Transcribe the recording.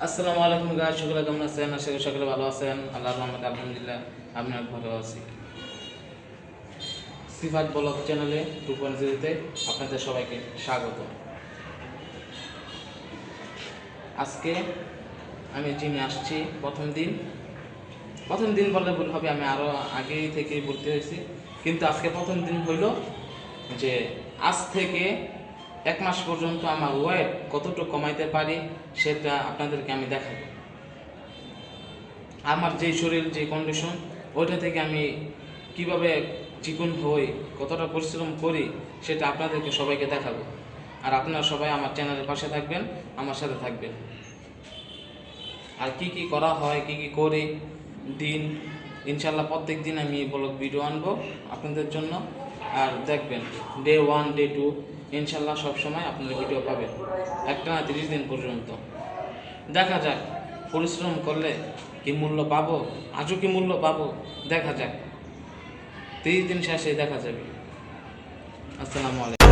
আসসালামু আলাইকুম গাইস, সকলে কেমন আছেন? আশা করি সকলে ভালো আছেন। আল্লাহর রহমতে আলহামদুলিল্লাহ আমি অনেক ভালো আছি। সিফাত ব্লগ চ্যানেলে 2.0-তে আপনাদের সবাইকে স্বাগত। আজকে আমি জিমে আসছি প্রথম দিন বললে ভুল হবে, আমি আরও আগেই থেকেই ভর্তি হয়েছি, কিন্তু আজকে প্রথম দিন হইল যে আজ থেকে 1 মাস পর্যন্ত আমার ওয়েট কতটুকু কমাইতে পারি সেটা আপনাদেরকে আমি দেখাবো। আমার যেই শরীর যে কন্ডিশন ওইটা থেকে আমি কিভাবে চিকন হই, কতটা পরিশ্রম করি সেটা আপনাদেরকে সবাইকে দেখাবো। আর আপনারা সবাই আমার চ্যানেলের পাশে থাকবেন, আমার সাথে থাকবেন। আর কি কি করা হয়, কি কি করি দিন, ইনশাল্লাহ প্রত্যেক দিন আমি ব্লগ ভিডিও আনবো আপনাদের জন্য। আর দেখবেন ডে 1 ডে 2 ইনশাল্লাহ সবসময় আপনারা ভিডিও পাবেন, একটানা 30 দিন পর্যন্ত। দেখা যাক পরিশ্রম করলে কি মূল্য পাবো, আজও কি মূল্য পাবো, দেখা যাক। 30 দিন শেষে দেখা যাবে। আসসালামু আলাইকুম।